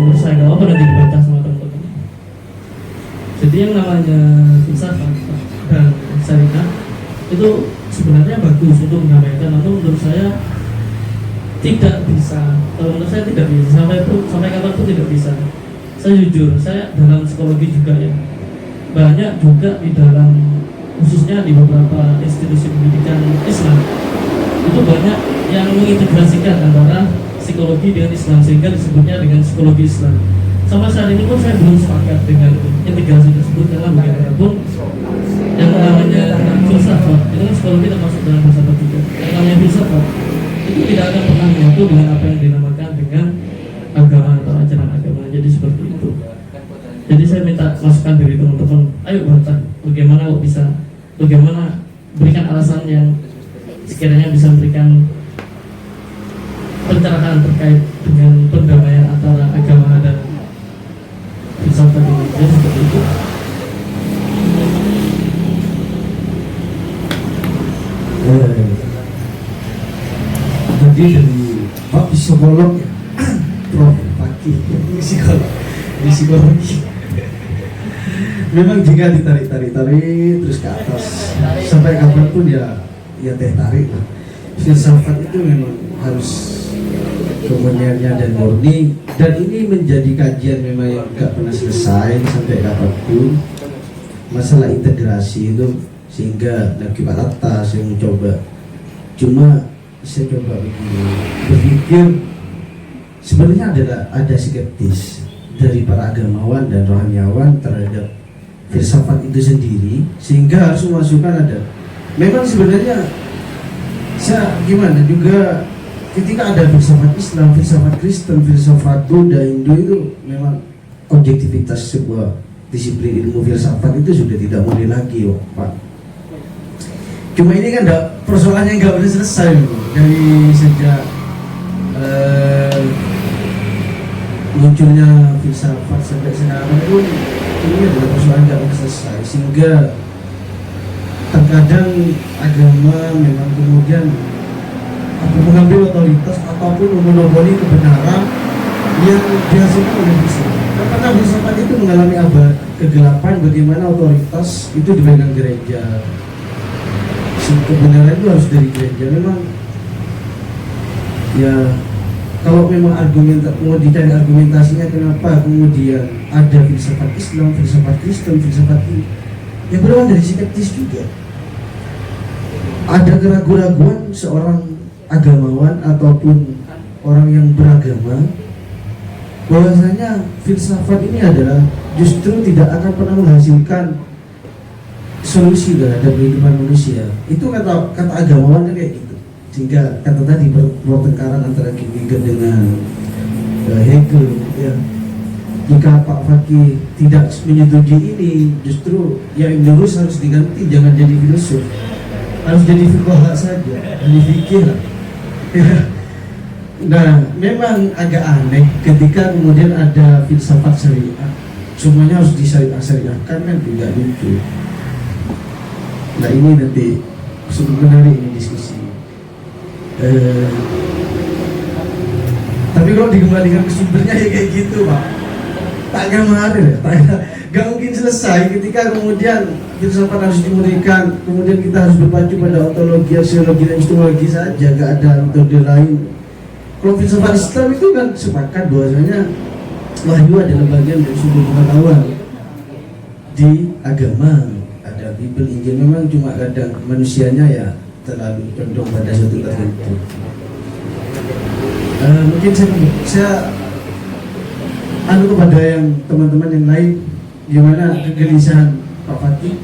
menurut saya nggak apa nanti dibantah sama teman-teman. Jadi yang namanya filsafat dan syariat itu sebenarnya bagus untuk mendamaikan, atau menurut saya tidak bisa. Kalau menurut saya tidak bisa sampai kapanpun tidak bisa. Saya jujur, saya dalam psikologi juga ya, banyak juga di dalam, khususnya di beberapa institusi pendidikan Islam itu banyak yang mengintegrasikan antara psikologi dengan Islam sehingga disebutnya dengan psikologi Islam. Sama saat ini pun saya belum sepakat dengan integrasi tersebut, karena bagaimanapun yang namanya filsafat itu kan psikologi termasuk dalam filsafat juga. Yang namanya filsafat itu tidak akan pernah menyatu dengan apa yang dinamakan dengan agama atau ajaran agama. Jadi seperti itu. Jadi saya minta masukan dari teman-teman, ayo bantah bagaimana kok bisa, bagaimana berikan alasan yang sekiranya bisa memberikan pencerahan terkait dengan perdamaian antara agama dan filsafat ini. Jadi seperti itu. Jadi dari Pak psikolog ya, Prof. Fakih, psikologi. Memang jika ditarik terus ke atas sampai kapanpun ya teh tarik lah. Filsafat itu memang harus kemudiannya dan murni, dan ini menjadi kajian memang yang nggak pernah selesai sampai kapanpun. Masalah integrasi itu sehingga akibat atas yang mencoba, cuma saya coba berpikir sebenarnya ada skeptis dari para agamawan dan rohaniawan terhadap filsafat itu sendiri, sehingga harus memasukkan ada. Memang sebenarnya saya gimana juga ketika ada filsafat Islam, filsafat Kristen, filsafat Buddha, Hindu, itu memang objektivitas sebuah disiplin ilmu filsafat itu sudah tidak murni lagi, Pak. Cuma ini kan persoalannya nggak pernah selesai dari sejak munculnya filsafat sampai sekarang pun ini adalah persoalan nggak pernah selesai, sehingga terkadang agama memang kemudian mengambil otoritas ataupun memonopoli kebenaran yang dihasilkan oleh filsafat. Karena filsafat itu mengalami abad kegelapan, bagaimana otoritas itu dipegang gereja, kebenaran itu harus dari gereja. Memang ya kalau memang mau dicari argumentasinya kenapa kemudian ada filsafat Islam, filsafat Kristen, filsafat ini, ya berawal dari skeptis juga. Ada keraguan-keraguan seorang agamawan ataupun orang yang beragama bahwasanya filsafat ini adalah justru tidak akan pernah menghasilkan solusi terhadap kehidupan manusia. Itu kata agamawan kan kayak gitu. Sehingga kata tadi pertengkaran antara Kierkegaard dengan Hegel ya. Jika Pak Fakih tidak menyetujui ini, justru yang lurus harus diganti, jangan jadi filosof, harus jadi fuqaha saja, jadi fikih lah. Nah, memang agak aneh ketika kemudian ada filsafat syariah, semuanya harus disyariahkan, kan tidak lucu. Nah ini nanti sungguh menarik ini diskusi. Tapi kalau dikembalikan ke sumbernya ya kayak gitu, Pak. Tak kemarin ya, gak mungkin selesai ketika kemudian filsafat harus dimurnikan, kemudian kita harus berpacu pada ontologi, aksiologi, dan epistemologi saja, gak ada metode lain. Kalau filsafat Islam itu kan sepakat bahwasanya wahyu adalah bagian dari sumber pengetahuan di agama. Ada Bible, Injil, memang cuma kadang manusianya ya terlalu condong pada suatu tertentu. Mungkin saya kepada yang teman-teman yang lain, gimana kegelisahan Pak Fakih?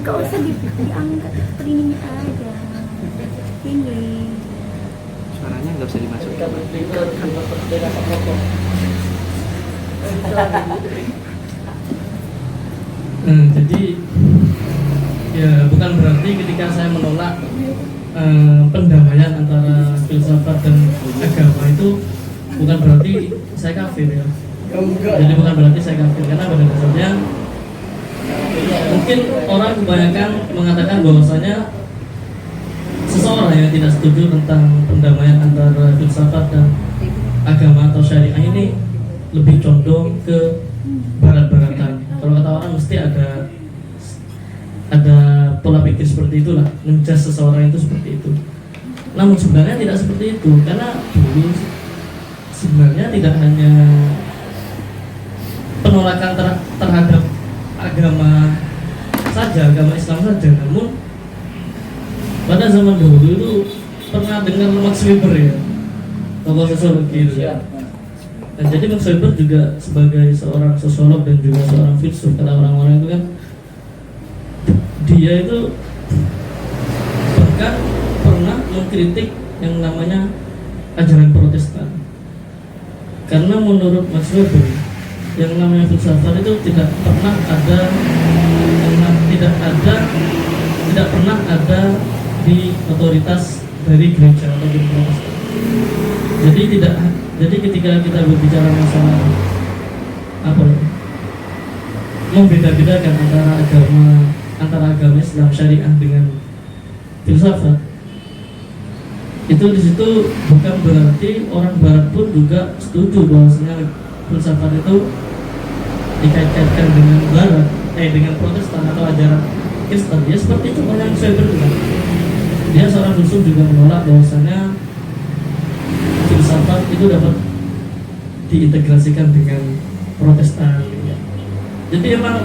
Gak usah diangkat, ini aja. Ini suaranya nggak usah dimasukin. Jadi ya bukan berarti ketika saya menolak pendamaian antara filsafat dan agama itu bukan berarti saya kafir ya. Jadi bukan berarti saya kafir, karena pada dasarnya mungkin orang kebanyakan mengatakan bahwasanya seseorang yang tidak setuju tentang pendamaian antara filsafat dan agama atau syariah ini lebih condong ke barat-baratan. Kalau kata orang mesti ada pola pikir seperti itulah, menjudge seseorang itu seperti itu. Namun sebenarnya tidak seperti itu, karena dulu sebenarnya tidak hanya penolakan terhadap agama saja, agama Islam saja, namun pada zaman dahulu itu pernah dengar Max Weber ya, tokoh sosiologi itu ya. Dan jadi Max Weber juga sebagai seorang sosiolog dan juga seorang filsuf, kata orang-orang itu kan, dia itu bahkan pernah mengkritik yang namanya ajaran Protestan, karena menurut Max Weber yang namanya filsafat itu tidak pernah ada di otoritas dari gereja atau di Protestan. Jadi ketika kita berbicara masalah apa ya, membeda-bedakan antara agama Islam syariah dengan filsafat, itu di situ bukan berarti orang Barat pun juga setuju bahwasanya filsafat itu dikait-kaitkan dengan Barat, dengan Protestan atau ajaran Kristen. Ya seperti itu yang saya bilang. Dia seorang filsuf juga menolak bahwasanya filsafat itu dapat diintegrasikan dengan Protestan. Ya. Jadi emang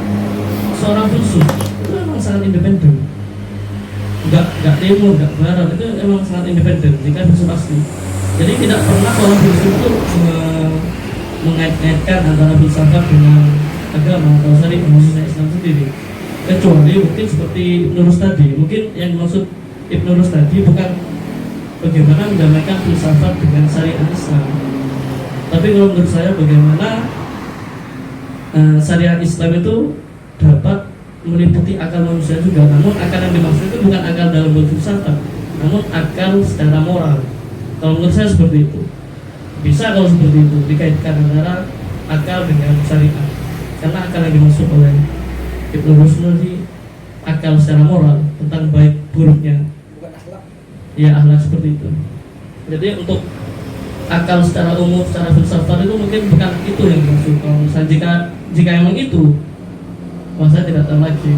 seorang filsuf itu emang sangat independen. Enggak timur, enggak barat, itu emang sangat independen jika filsuf asli. Jadi tidak pernah seorang filsuf itu mengait-ngaitkan antara filsafat dengan agama atau syariah, maksudnya Islam sendiri. Kecuali mungkin seperti Ibnu Rus tadi, mungkin yang dimaksud Ibnu Rus tadi bukan bagaimana mendamaikan filsafat dengan syariah Islam, tapi kalau menurut saya bagaimana syariah Islam itu dapat meliputi akal manusia juga. Namun akal yang dimaksud itu bukan akal dalam berfilsafat, namun akal secara moral. Kalau menurut saya seperti itu. Bisa kalau seperti itu dikaitkan antara akal dengan syariah, karena akal yang dimaksud oleh Ibnu Rushd di akal secara moral tentang baik buruknya, ya akhlak seperti itu. Jadi untuk akal secara umum, secara filsafat itu mungkin bukan itu yang dimaksud. Kalau misalnya jika emang itu, saya tidak tahu lagi.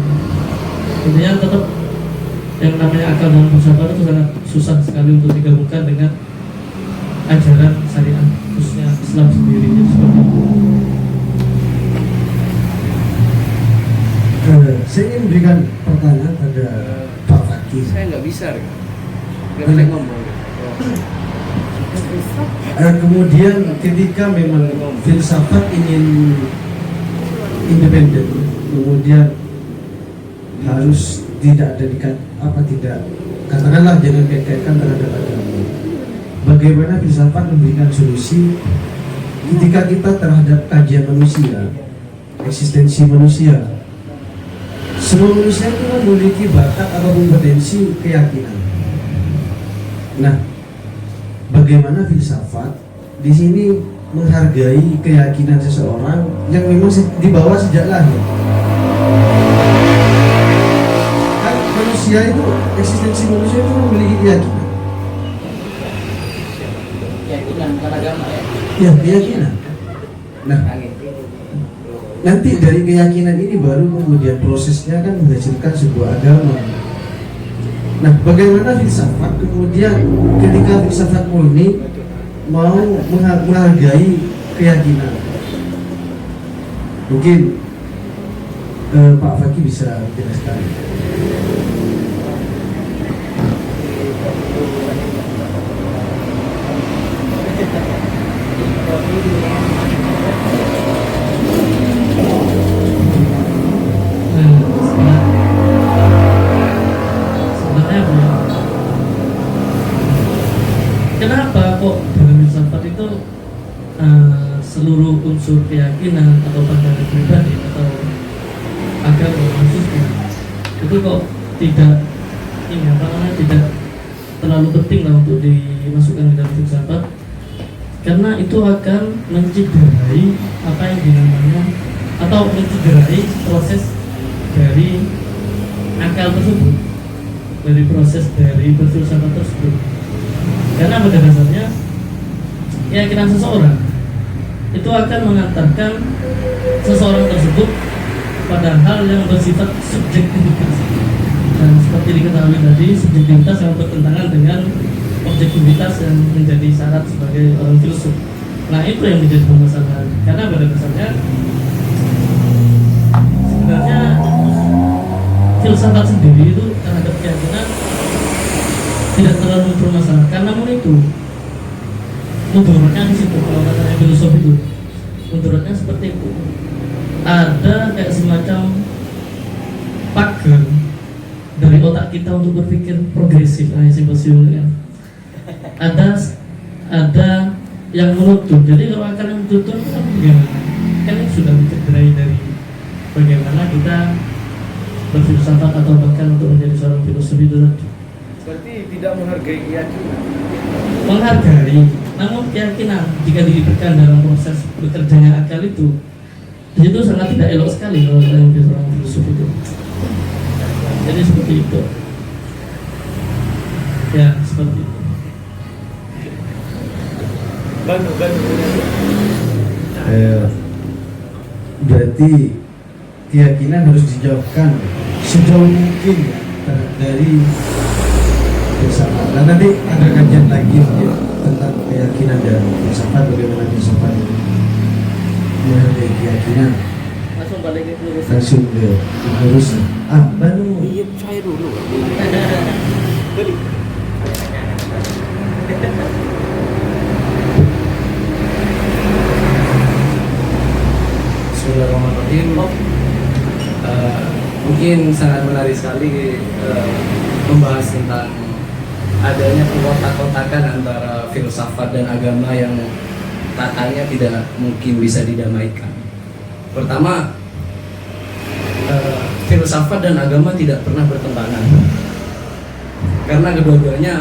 Intinya tetap yang namanya akal dan filsafat itu sangat susah sekali untuk digabungkan dengan ajaran syariah, khususnya Islam sendiri. Seperti itu. Saya ingin memberikan pertanyaan pada Pak Fakih. Saya nggak bisa, nggak bisa ngomong. Kemudian ketika memang filsafat ingin independen, kemudian harus tidak ada tidak katakanlah jangan kaitkan terhadap agama. Bagaimana filsafat memberikan solusi ketika kita terhadap kajian manusia, eksistensi manusia? Semua manusia itu memiliki bakat atau kompetensi keyakinan. Nah, bagaimana filsafat di sini menghargai keyakinan seseorang yang memang dibawa sejak lahir? Kan manusia itu, eksistensi manusia itu memiliki keyakinan. Keyakinan bukan agama ya. Ya, keyakinan. Nah, nanti dari keyakinan ini baru kemudian prosesnya kan menghasilkan sebuah agama. Nah, bagaimana filsafat kemudian ketika filsafat murni mau menghargai keyakinan? Mungkin Pak Fakih bisa menjelaskan. Kenapa kok dalam filsafat itu seluruh unsur keyakinan atau pandangan pribadi atau agama khususnya itu kok tidak tidak terlalu penting lah untuk dimasukkan ke dalam filsafat, karena itu akan mencederai apa yang dinamanya atau mencederai proses dari akal tersebut. dari proses dari berfilsafat tersebut. Karena pada dasarnya keyakinan seseorang itu akan mengantarkan seseorang tersebut pada hal yang bersifat subjektivitas. Dan seperti diketahui tadi, subjektivitas yang bertentangan dengan objektivitas yang menjadi syarat sebagai orang filsuf. Nah, itu yang menjadi permasalahan. Karena pada dasarnya sebenarnya filsafat sendiri itu terhadap keyakinan tidak terlalu bermasalah. Namun itu mudaratnya di situ. Kalau katanya filosof itu mudaratnya seperti itu. Ada kayak semacam pagar dari otak kita untuk berpikir progresif, simpel-simpelnya. Ada yang menutup. Jadi kalau akan yang menutup kan bagaimana? Kan ini sudah mencederai dari bagaimana kita berfilsafat atau bahkan untuk menjadi seorang filosof itu tadi. Berarti tidak menghargai keyakinan. Menghargai, namun keyakinan jika dilibatkan dalam proses bekerjanya akal itu sangat tidak elok sekali kalau kita menjadi seorang filosof itu. Jadi seperti itu. Ya, seperti itu. Berarti keyakinan harus dijawabkan sejauh mungkin ya, dari filsafat. Dan nanti ada kajian lagi ya, tentang keyakinan dan filsafat, bagaimana filsafat itu menghargai keyakinan. Langsung balik ke lurus. Langsung ke lurus. Baru Iya, saya dulu. Bismillahirrahmanirrahim. Mungkin sangat menarik sekali membahas tentang adanya kotak-kotakan antara filsafat dan agama yang katanya tidak mungkin bisa didamaikan. Pertama, filsafat dan agama tidak pernah bertentangan karena kedua-duanya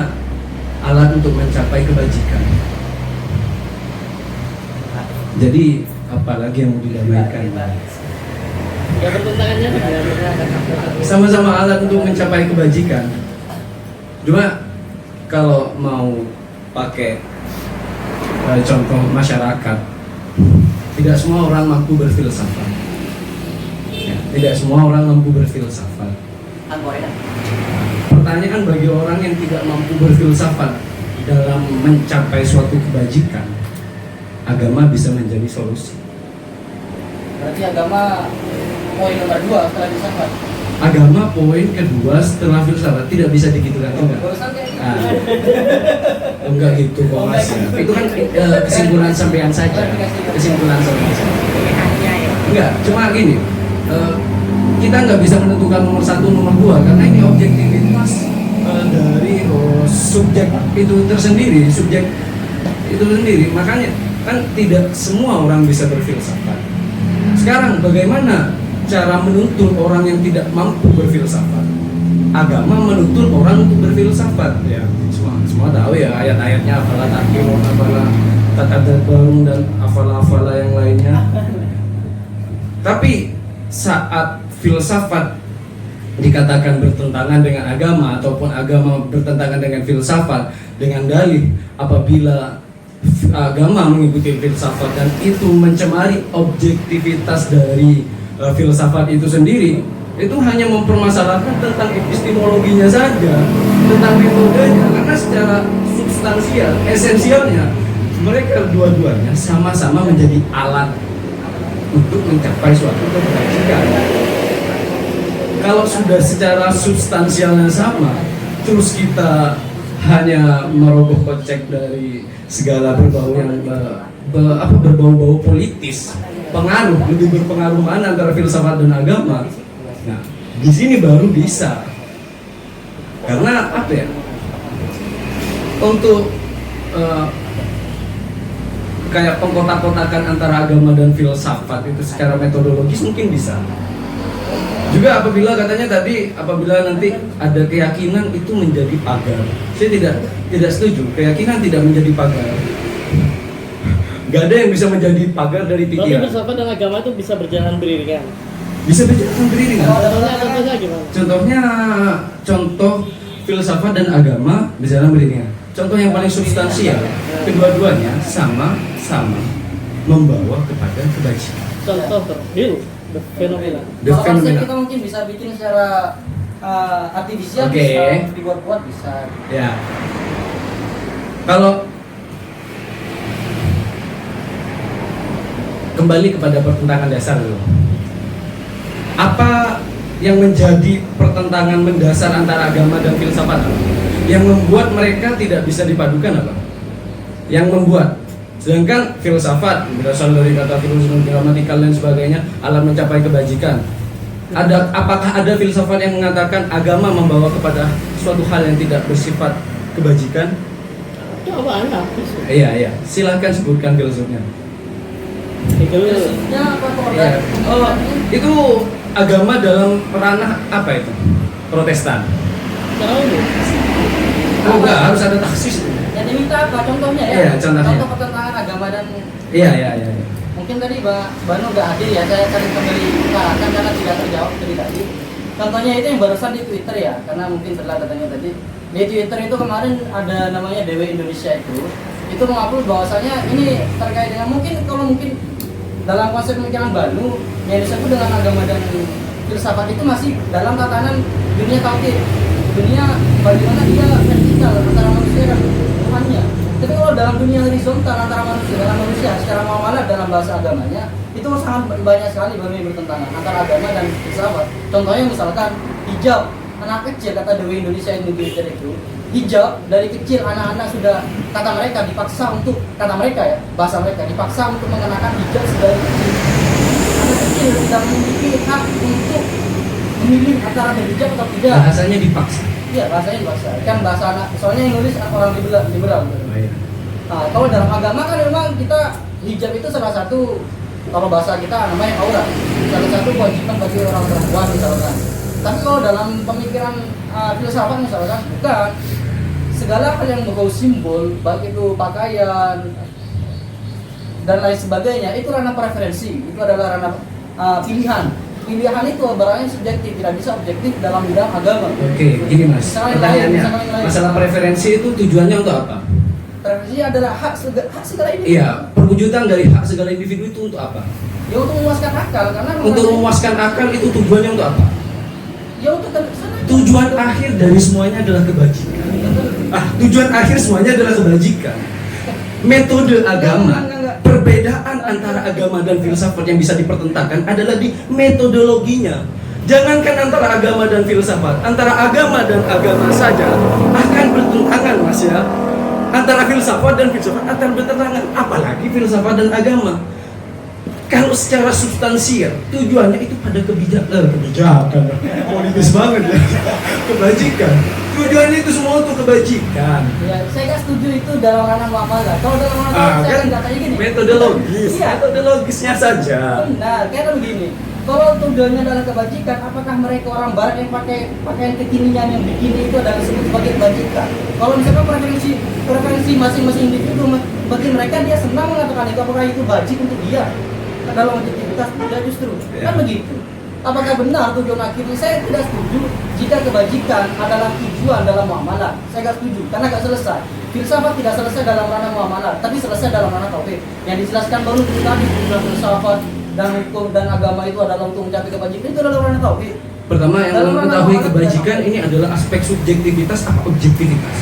alat untuk mencapai kebajikan. Jadi apalagi yang mau didamaikan? Ya bertentangannya Sama-sama alat untuk mencapai kebajikan. Cuma kalau mau pakai contoh masyarakat, tidak semua orang mampu berfilsafat. Ya, tidak semua orang mampu berfilsafat. Pertanyaan bagi orang yang tidak mampu berfilsafat dalam mencapai suatu kebajikan, agama bisa menjadi solusi. Berarti agama poin nomor 2 setelah filsafat. Agama poin kedua setelah filsafat, tidak bisa digitukan juga. Barusan kayak gitu. Enggak gitu kok mas. Itu kan kesimpulan sampean saja. Kesimpulan sampean saja. Enggak, cuma gini. Kita nggak bisa menentukan nomor 1, nomor 2 karena ini objektivitas dari subjek itu tersendiri, subjek itu sendiri. Makanya kan tidak semua orang bisa berfilsafat. Sekarang bagaimana cara menuntun orang yang tidak mampu berfilsafat? Agama menuntun orang untuk berfilsafat. Ya, semua tahu ya ayat-ayatnya, afalah taqimun, afalah tatadabbarun dan afalah yang lainnya. Tapi saat filsafat dikatakan bertentangan dengan agama ataupun agama bertentangan dengan filsafat dengan dalih apabila agama mengikuti filsafat dan itu mencemari objektivitas dari filsafat itu sendiri, itu hanya mempermasalahkan tentang epistemologinya saja, tentang metodenya, karena secara substansial, esensialnya mereka dua-duanya sama-sama menjadi alat untuk mencapai suatu kebajikan. Kalau sudah secara substansialnya sama, terus kita hanya merogoh kocek dari segala berbau yang berbau-bau politis, pengaruh, lebih berpengaruh mana antara filsafat dan agama. Nah, di sini baru bisa. Karena apa ya? Untuk kayak pengkotak-kotakan antara agama dan filsafat itu secara metodologis mungkin bisa. Juga apabila katanya tadi apabila nanti ada keyakinan itu menjadi pagar. Saya tidak setuju. Keyakinan tidak menjadi pagar. Gak ada yang bisa menjadi pagar dari Tapi pikiran. filsafat dan agama itu bisa berjalan beriringan. Bisa berjalan beriringan. Contohnya gimana? Contohnya contoh filsafat dan agama berjalan beriringan. Contoh yang paling substansial, kedua-duanya sama-sama membawa kepada kebajikan. Contoh real fenomena. The Kalau konsep phenomena. kita mungkin bisa bikin secara artifisial, Oke. bisa dibuat-buat bisa. Ya. Kalau kembali kepada pertentangan dasar dulu. Apa yang menjadi pertentangan mendasar antara agama dan filsafat? Yang membuat mereka tidak bisa dipadukan apa? Yang membuat. Sedangkan filsafat berasal dari kata filosofi gramatikal dan sebagainya, alat mencapai kebajikan. Apakah ada filsafat yang mengatakan agama membawa kepada suatu hal yang tidak bersifat kebajikan? Ya banyak. Iya. Silahkan sebutkan filsafnya. Itu Prinsipnya apa Iya. kalau Itu agama dalam ranah apa itu? Protestan. tahu nih. Oh enggak, harus ada taksis. yang diminta apa contohnya ya? Iya, contohnya. Contoh pertentangan agama dan Iya. mungkin tadi Banu nggak hadir ya, saya akan kembali utarakan karena tidak terjawab tadi. Contohnya itu yang barusan di Twitter ya, karena mungkin telah katanya tadi di Twitter itu kemarin ada namanya Dewi Indonesia itu mengupload bahwasanya ini terkait dengan mungkin dalam konsep pemikiran Banu yang disebut dengan agama dan filsafat itu masih dalam tatanan dunia tauhid, dunia bagaimana dia vertikal antara manusia dan Tuhannya. Tapi kalau dalam dunia horizontal antara manusia dengan manusia secara muamalah dalam bahasa agamanya itu sangat banyak sekali baru yang bertentangan antara agama dan filsafat. Contohnya misalkan hijab, anak kecil kata Dewi Indonesia yang Twitter itu hijab dari kecil anak-anak sudah kata mereka dipaksa untuk bahasa mereka dipaksa untuk mengenakan hijab sedari kecil. Anak kecil tidak memiliki hak untuk memilih antara berhijab atau tidak. Bahasanya dipaksa. Iya, bahasanya dipaksa. Kan bahasa anak, soalnya yang nulis orang liberal. Nah, kalau dalam agama kan memang kita hijab itu salah satu, kalau bahasa kita namanya aurat, salah satu kewajiban bagi orang perempuan misalkan. Tapi kalau dalam pemikiran filsafat misalkan bukan, segala hal yang berbau simbol, baik itu pakaian dan lain sebagainya, itu ranah preferensi, itu adalah ranah pilihan. Pilihan itu barangnya subjektif, tidak bisa objektif dalam bidang agama. Oke, gini mas, Misalnya yang pertanyaannya, lain. masalah preferensi itu tujuannya untuk apa? Preferensi adalah hak segala individu. Iya, perwujudan dari hak segala individu itu untuk apa? Ya untuk memuaskan akal, karena Untuk memuaskan akal itu tujuannya untuk apa? ya untuk kesana. Tujuan akhir dari semuanya adalah kebajikan. Tujuan akhir semuanya adalah kebajikan. Metode agama, perbedaan antara agama dan filsafat yang bisa dipertentangkan adalah di metodologinya. Jangankan antara agama dan filsafat, antara agama dan agama saja akan bertentangan mas ya. Antara filsafat dan filsafat akan bertentangan, apalagi filsafat dan agama. Kalau secara substansial tujuannya itu pada kebijakan, politis banget ya, kebajikan. Tujuannya itu semua untuk kebajikan. Ya, saya nggak setuju itu dalam ranah muamalah. Kalau dalam ranah muamalah saya akan katanya gini. Metodologis, Iya. metodologisnya saja. Benar, kayak kan begini. Kalau tujuannya adalah kebajikan, apakah mereka orang barat yang pakai pakaian kekinian yang bikini itu adalah disebut sebagai kebajikan? Kalau misalkan preferensi masing-masing individu bagi mereka dia senang mengatakan itu, apakah itu bajik untuk dia? Dalam objektivitas tidak justru kan begitu. Apakah benar tujuan akhirnya? Saya tidak setuju jika kebajikan adalah tujuan dalam muamalah. Saya tidak setuju karena nggak selesai. Filsafat tidak selesai dalam ranah muamalah, tapi selesai dalam ranah tauhid. Yang dijelaskan baru tadi filsafat dan hukum dan agama itu adalah untuk mencapai kebajikan, itu adalah ranah tauhid. Pertama yang Dalam mengetahui ranah kebajikan ini adalah aspek subjektivitas apa objektivitas.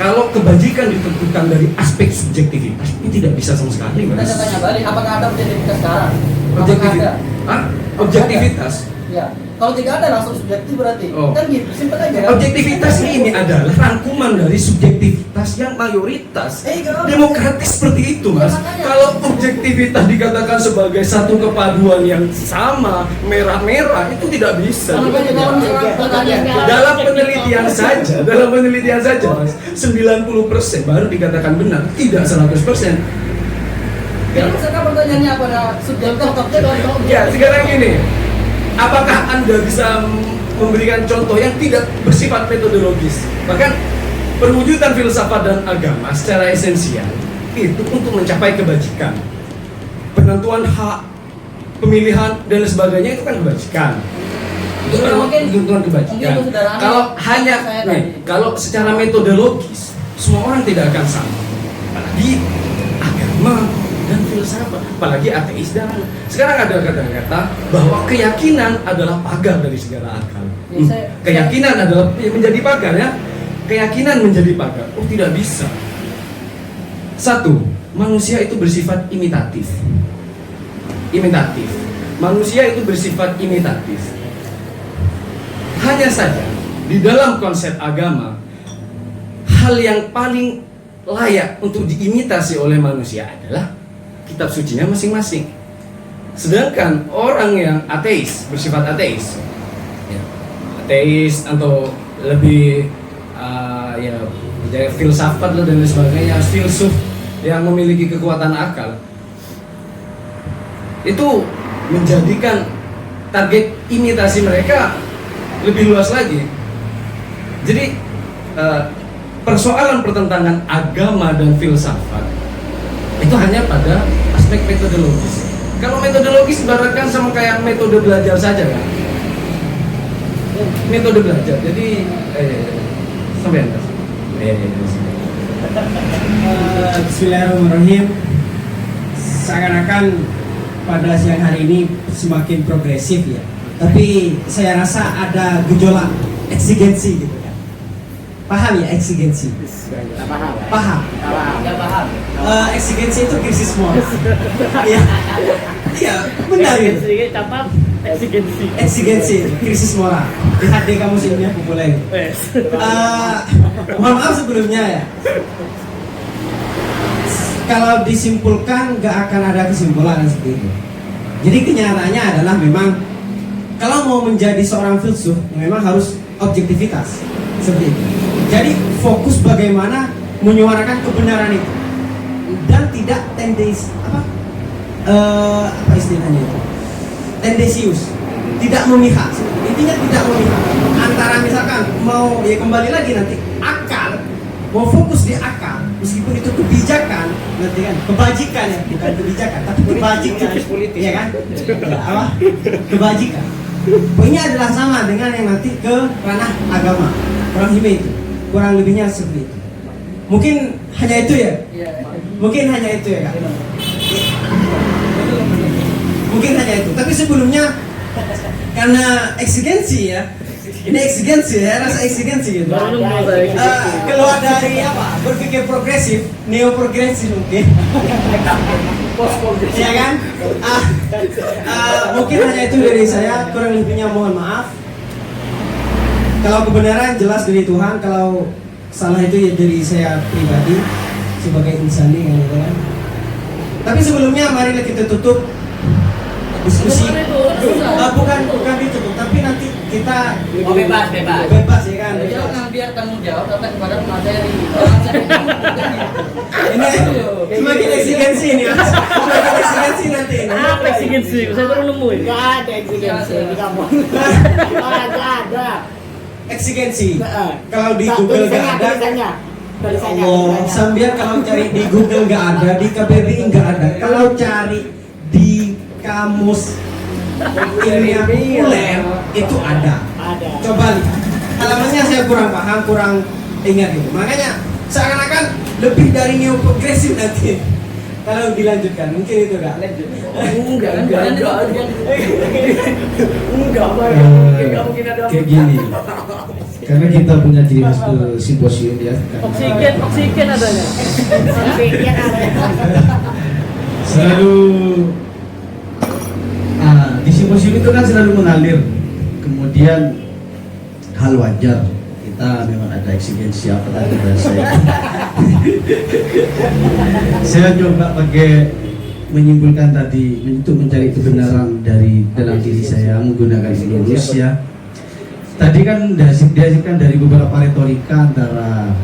Kalau kebajikan ditentukan dari aspek subjektivitas, ini tidak bisa sama sekali, Kita mas. tanya balik, apakah ada objektivitas sekarang? Apakah Objektivitas, ada? objektivitas. Ya, kalau tidak ada langsung subjektif berarti. Oh. Kan gitu, simpel aja kan? Objektivitas ini adalah rangkuman dari subjektivitas yang mayoritas. Kalau- Demokratis seperti itu, mas. Ya, makanya. Kalau objektivitas dikatakan sebagai satu kepaduan yang sama, merah-merah, itu tidak bisa. Makanya kalau misalkan pertanyaan Dalam penelitian saja, mas, 90% baru dikatakan benar, tidak 100%. Jadi misalkan pertanyaannya pada subjektif atau objektif? Ya, sekarang gini, apakah Anda bisa memberikan contoh yang tidak bersifat metodologis? Bahkan perwujudan filsafat dan agama secara esensial itu untuk mencapai kebajikan. Penentuan hak, pemilihan dan sebagainya itu kan kebajikan. Mungkin ketentuan kebajikan. kesederhanaan Kalau yang hanya saya nih, tadi. kalau secara metodologis semua orang tidak akan sama. Apalagi agama dan filsafat, apalagi ateis dan sekarang ada kata-kata bahwa keyakinan adalah pagar dari segala akal. Ya, Keyakinan adalah menjadi pagar ya. Keyakinan menjadi pagar. Oh, tidak bisa. Satu, manusia itu bersifat imitatif. Imitatif. Manusia itu bersifat imitatif. Hanya saja di dalam konsep agama, hal yang paling layak untuk diimitasi oleh manusia adalah kitab sucinya masing-masing. Sedangkan orang yang ateis, bersifat ateis, ya, ateis atau lebih filsafat dan lain sebagainya, filsuf yang memiliki kekuatan akal, itu menjadikan target imitasi mereka lebih luas lagi. Jadi persoalan pertentangan agama dan filsafat itu hanya pada aspek metodologis. Kalau metodologis ibaratkan sama kayak metode belajar saja kan. Metode belajar. Jadi sampai atas. Bismillahirrahmanirrahim. Seakan-akan pada siang hari ini semakin progresif ya. Tapi saya rasa ada gejolak eksigensi gitu kan. Paham ya eksigensi? Paham. Nggak paham. Eksigensi itu krisis moral. Iya. Iya, benar gitu. Eksigensi, krisis moral. Lihat deh kamu sini populer. Mohon maaf sebelumnya ya. Kalau disimpulkan nggak akan ada kesimpulan seperti itu. Jadi kenyataannya adalah memang kalau mau menjadi seorang filsuf memang harus objektivitas seperti itu. Jadi fokus bagaimana menyuarakan kebenaran itu dan tidak apa istilahnya itu? Tendensius, tidak memihak. Intinya tidak memihak. Antara misalkan mau ya kembali lagi nanti akal, mau fokus di akal, meskipun itu kebijakan, nanti kan kebajikan ya, bukan kebijakan, tapi kebajikan, ya kan? Ya, apa? Kebajikan. Poinnya adalah sama dengan yang nanti ke ranah agama, kurang lebih itu, kurang lebihnya seperti itu. Mungkin hanya itu ya, mungkin hanya itu ya kak. Mungkin hanya itu. Tapi sebelumnya karena eksigensi ya, ini eksigensi ya, rasa eksigensi gitu. Keluar dari apa? Berpikir progresif, neo progresif mungkin. Ya kan? Mungkin hanya itu dari saya. Kurang lebihnya mohon maaf. Kalau kebenaran jelas dari Tuhan, kalau salah itu ya dari saya pribadi sebagai insani kan. Tapi sebelumnya mari kita tutup diskusi. Bukan ditutup, tapi nanti kita bebas ya kan. Jangan biar tanggung jawab datang kepada materi. Ini semakin eksigensi ini, semakin eksigensi nanti ini. Apa eksigensi? Saya baru nemuin. Gak ada eksigensi di kamu. Gak ada. Eksigensi. Kalau di Google gak ada. Tulisannya. Oh, sambil kalau cari di Google gak ada, di KBBI gak ada. Kalau cari di kamus ilmiah populer itu ada. Coba lihat. Halamannya saya kurang paham, kurang ingat gitu. Makanya seakan-akan lebih dari neo progresif nanti. Kalau dilanjutkan, mungkin itu enggak. Enggak Kayak gini. Karena kita punya ciri khas simposium ya. Oksigen adanya. Selalu di simposium itu kan selalu mengalir. Kemudian hal wajar kita memang ada eksigensi apa tadi saya. Saya coba pakai menyimpulkan tadi untuk mencari kebenaran dari dalam diri saya menggunakan lurus ya. Tadi kan dihasilkan dari beberapa retorika antara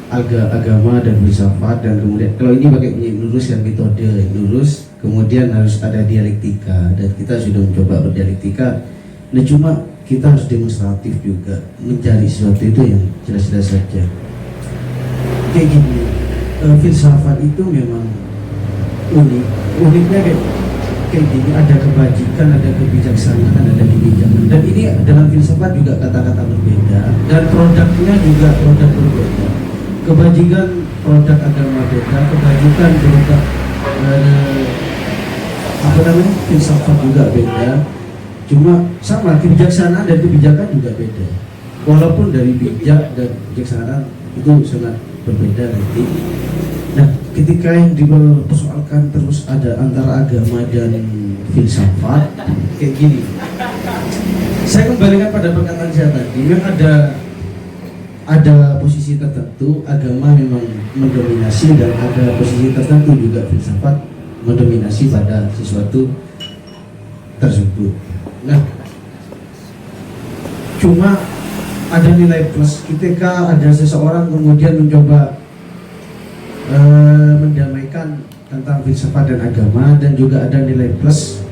agama dan filsafat, dan kemudian kalau ini pakai lurus dan metode lurus, kemudian harus ada dialektika, dan kita sudah mencoba berdialektika. Nah cuma kita harus demonstratif juga mencari sesuatu itu yang jelas-jelas saja. Kayak gini, filsafat itu memang unik. Uniknya kayak kayak gini, ada kebajikan, ada kebijaksanaan, ada kebijakan. Dan ini dalam filsafat juga kata-kata berbeda, dan produknya juga produk berbeda. Kebajikan produk agama beda, kebajikan produk filsafat juga beda. Cuma sama, kebijaksanaan dan kebijakan juga beda. Walaupun dari bijak dan bijaksanaan itu sangat berbeda nanti. Nah, ketika yang dipersoalkan terus ada antara agama dan filsafat, kayak gini. Saya kembalikan pada perkataan saya tadi, memang ada posisi tertentu agama memang mendominasi, dan ada posisi tertentu juga filsafat mendominasi pada sesuatu tersebut. Nah, cuma ada nilai plus ketika ada seseorang kemudian mencoba mendamaikan tentang filsafat dan agama, dan juga ada nilai plus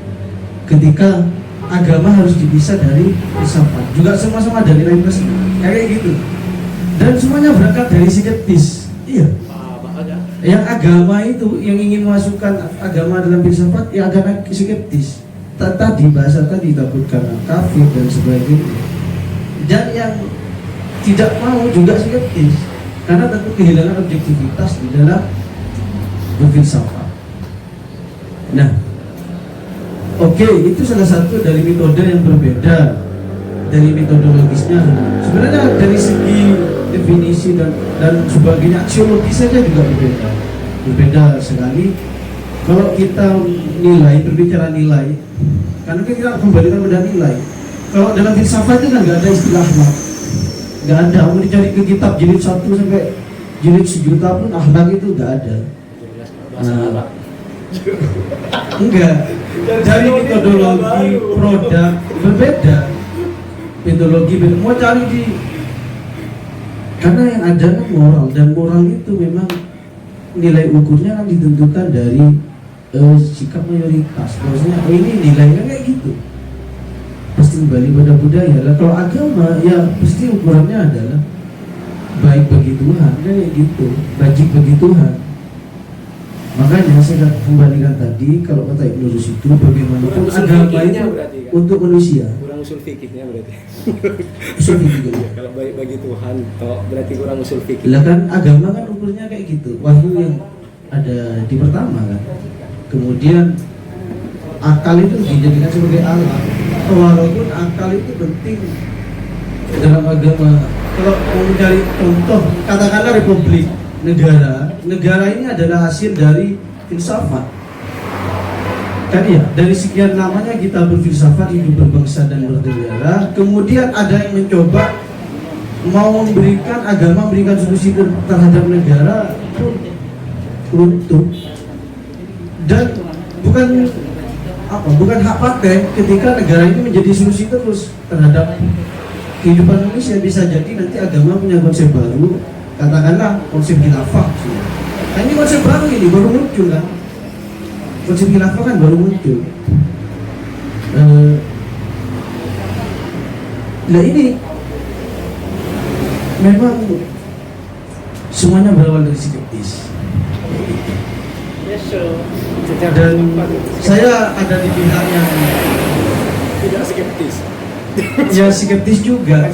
ketika agama harus dipisah dari filsafat, juga sama-sama ada nilai plus kayak gitu, dan semuanya berangkat dari skeptis. Iya, yang agama itu yang ingin masukkan agama dalam filsafat ya agama skeptis. Tadi bahasa tadi takut karena kafir dan sebagainya, dan yang tidak mau juga skeptis karena tentu kehilangan objektivitas di dalam berfilsafat. Nah, oke, itu salah satu dari metode yang berbeda dari metodologisnya. Sebenarnya dari segi definisi dan sebagainya, aksiologi saja juga berbeda sekali. Kalau kita berbicara nilai, karena kita kembalikan pada nilai. Kalau dalam filsafat itu kan nggak ada istilah akhlak, nggak ada. Mau dicari ke kitab jilid 1 sampai jilid sejuta pun akhlak itu nggak ada. Enggak. Dari metodologi produk berbeda, metodologi beda. Mau cari di, karena yang ada kan moral, dan moral itu memang nilai ukurnya kan ditentukan dari sikap mayoritas. Maksudnya ini nilainya kayak gitu, pasti kembali pada budaya lah. Kalau agama ya pasti ukurannya adalah baik bagi Tuhan, kayak gitu, bajik bagi Tuhan. Makanya saya kembalikan tadi, kalau kata Ibnu Rushd itu bagaimanapun agama itu untuk manusia. Kurang usul fikihnya berarti. Usul fikih ya. Kalau baik bagi Tuhan, toh berarti kurang usul fikih. Lah kan agama kan ukurnya kayak gitu. Wahyu yang ada di pertama kan. Kemudian akal itu dijadikan sebagai alat. Walaupun akal itu penting dalam agama. Kalau mau mencari contoh, katakanlah republik, negara ini adalah hasil dari filsafat. Kan ya, dari sekian namanya kita berfilsafat, hidup berbangsa dan bernegara. Kemudian ada yang mencoba mau memberikan agama, memberikan solusi terhadap negara runtuh. Dan bukan hak pakai ketika negara ini menjadi solusi terus terhadap kehidupan manusia. Bisa jadi nanti agama punya konsep baru, katakanlah konsep khilafah. Nah, ini konsep baru, ini baru muncul kan, konsep khilafah kan baru muncul. Nah ini memang semuanya berawal dari skeptis. Dan saya ada di pihak yang Tidak skeptis. ya skeptis juga,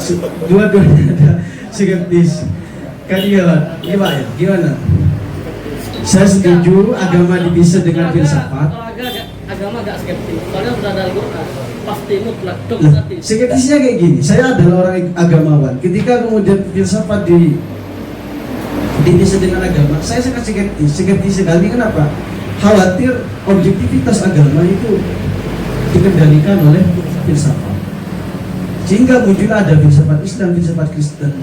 dua-duanya ada skeptis. Kan gimana? Saya setuju agama dipisah dengan filsafat. Agama agak skeptis, soalnya sudah ada Al-Quran pasti mutlak Lah, skeptisnya kayak gini. Saya adalah orang agamawan. Ketika kemudian filsafat dipisah dengan agama, saya sangat skeptis sekali. Kenapa? Khawatir objektivitas agama itu dikendalikan oleh filsafat, sehingga muncul ada filsafat Islam, filsafat Kristen.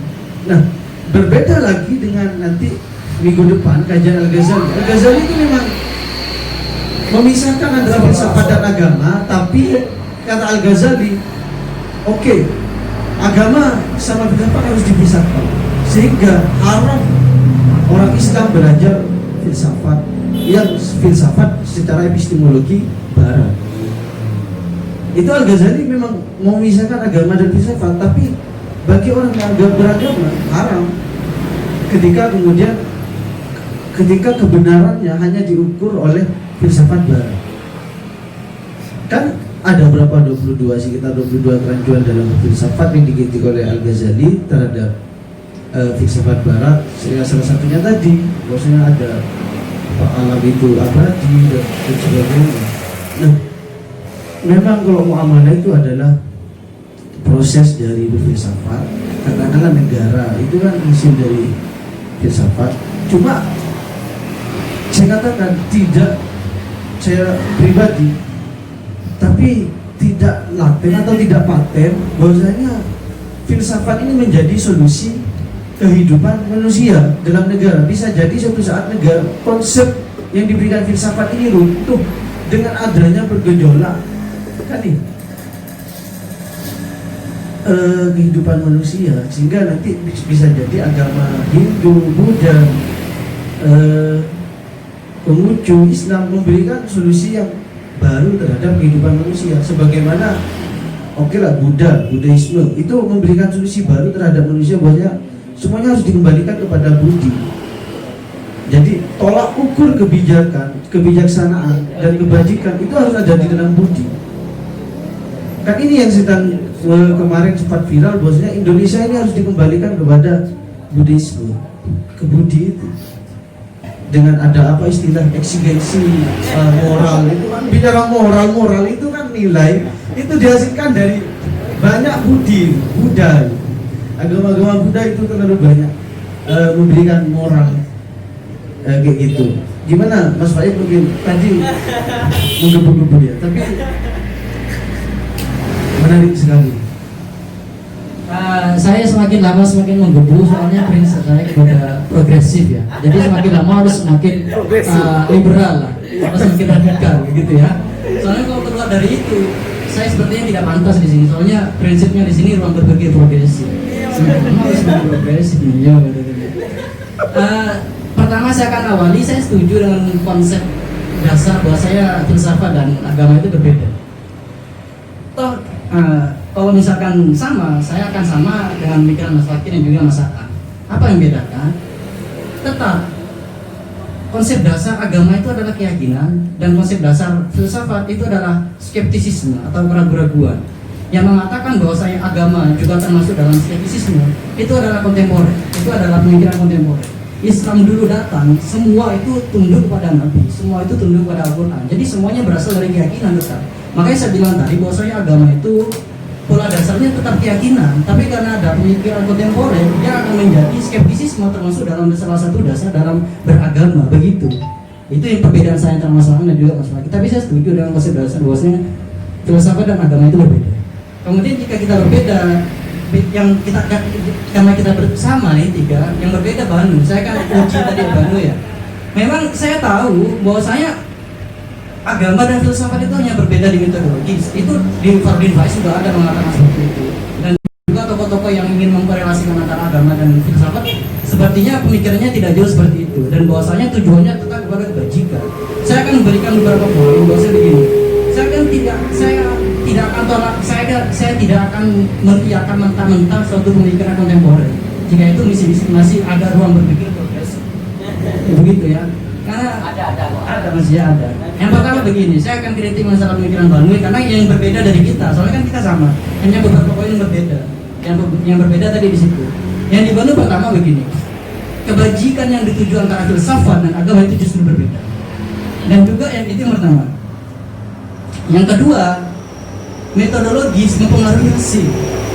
Nah, berbeda lagi dengan nanti minggu depan kajian Al-Ghazali. Al-Ghazali itu memang memisahkan antara filsafat dan agama, tapi kata Al-Ghazali, oke, agama sama filsafat harus dipisahkan, sehingga haram orang Islam belajar filsafat yang filsafat secara epistemologi barat. Itu Al-Ghazali memang mau memisahkan agama dan filsafat, tapi bagi orang yang beragama haram ketika kebenarannya hanya diukur oleh filsafat barat. kan ada berapa 22 sekitar 22 kerancuan dalam filsafat yang dikritik oleh Al-Ghazali terhadap filsafat barat. Salah satunya tadi bahwasanya ada alam itu abadi dan sebagainya. Nah, memang kalau muamalah itu adalah proses dari berfilsafat. Katakanlah negara itu kan hasil dari filsafat. Cuma saya katakan tidak, saya pribadi, tapi tidak laten atau tidak paten bahwasanya filsafat ini menjadi solusi kehidupan manusia dalam negara. Bisa jadi suatu saat negara, konsep yang diberikan filsafat ini runtuh dengan adanya bergejolak kan nih kehidupan manusia, sehingga nanti bisa jadi agama Hindu, Buddha, Konghucu, Islam memberikan solusi yang baru terhadap kehidupan manusia. Sebagaimana Buddhisme itu memberikan solusi baru terhadap manusia bahwa semuanya harus dikembalikan kepada budi. Jadi tolak ukur kebijakan, kebijaksanaan dan kebajikan itu harus ada di dalam budi. Kan ini yang sedang kemarin sempat viral bahwasanya Indonesia ini harus dikembalikan kepada Buddhisme, ke budi itu. Dengan ada apa istilah eksigensi moral itu kan, bicara moral itu kan nilai itu dihasilkan dari banyak Buddha. Agama-agama Buddha itu terlalu banyak memberikan moral kayak gitu. Gimana Mas Faik mungkin tadi menggebu-gebu dia, tapi menarik sekali. Saya semakin lama semakin menggebu, soalnya prinsip saya kepada progresif ya. Jadi semakin lama harus semakin liberal lah, harus semakin radikal gitu ya. Soalnya kalau keluar dari itu, saya sepertinya tidak pantas di sini. Soalnya prinsipnya di sini ruang berpikir progresif. Semakin lama harus semakin progresif. Ya, pertama saya akan awali, saya setuju dengan konsep dasar bahwa saya filsafat dan agama itu berbeda. Toh kalau misalkan sama, saya akan sama dengan pikiran Mas Fakir dan juga Mas Aang. Apa yang bedakan? Tetap konsep dasar agama itu adalah keyakinan, dan konsep dasar filsafat itu adalah skeptisisme atau keraguan-keraguan yang mengatakan bahwa saya agama juga termasuk dalam skeptisisme. Itu adalah kontemporer, itu adalah pemikiran kontemporer. Islam dulu datang, semua itu tunduk kepada Nabi, semua itu tunduk kepada Al-Quran. Jadi semuanya berasal dari keyakinan tetap. Makanya saya bilang tadi bahwa saya agama itu pola dasarnya tetap keyakinan, tapi karena ada pemikiran kontemporer, dia akan menjadi skeptisisme, termasuk dalam salah satu dasar dalam beragama, begitu. Itu yang perbedaan saya antara Mas Aang dan juga Mas Fakir. Tapi saya setuju dengan konsep dasar bahwasanya filsafat dan agama itu berbeda. Kemudian jika kita berbeda, yang kita karena kita bersama nih tiga, yang berbeda Banu. Saya kan uji tadi Banu ya. Memang saya tahu bahwa saya agama dan filsafat itu hanya berbeda di metodologi. Itu di Fardin Faiz juga ada mengatakan seperti itu. Dan juga tokoh-tokoh yang ingin memkorelasikan antara agama dan filsafat, sepertinya pemikirannya tidak jauh seperti itu. Dan bahwasanya tujuannya tetap kepada kebajikan. Saya akan memberikan beberapa poin bahwasanya begini. Saya tidak akan mengiyakan mentah-mentah suatu pemikiran kontemporer jika itu masih ada ruang berpikir progresif. Begitu ya. Karena masih ada. Yang pertama begini, saya akan kritik masalah pemikiran Banui karena yang berbeda dari kita. Soalnya kan kita sama, hanya beberapa poin yang berbeda. Yang berbeda tadi di situ. Yang di Banui pertama begini, kebajikan yang dituju antara filsafat dan agama itu justru berbeda. Dan juga itu yang pertama. Yang kedua, metodologis mempengaruhi hasil.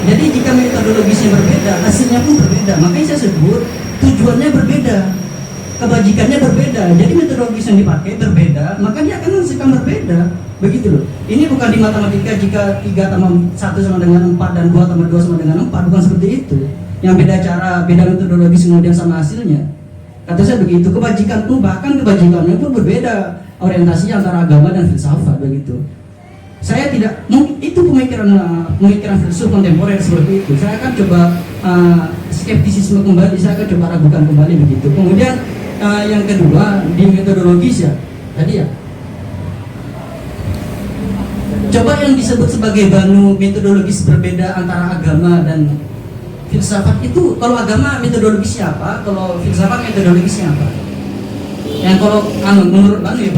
Jadi jika metodologisnya berbeda, hasilnya pun berbeda. Makanya saya sebut tujuannya berbeda, kebajikannya berbeda. Jadi metodologis yang dipakai berbeda, maka dia akan menghasilkan berbeda. Begitu loh. Ini bukan di matematika jika 3 tambah 1 sama dengan 4 dan 2 tambah 2 sama dengan 4, bukan seperti itu. Yang beda cara, beda metodologis kemudian sama hasilnya. Kata saya begitu. Kebajikan pun, bahkan kebajikannya pun berbeda orientasinya antara agama dan filsafat, begitu. Saya tidak, itu pemikiran filsuf kontemporer seperti itu. Saya akan coba skeptisisme kembali, saya akan coba ragukan kembali begitu. Kemudian yang kedua di metodologis ya, tadi ya. Coba yang disebut sebagai Banu metodologis berbeda antara agama dan filsafat itu, kalau agama metodologisnya apa, kalau filsafat metodologisnya apa? Yang kalau menurut Banu ya,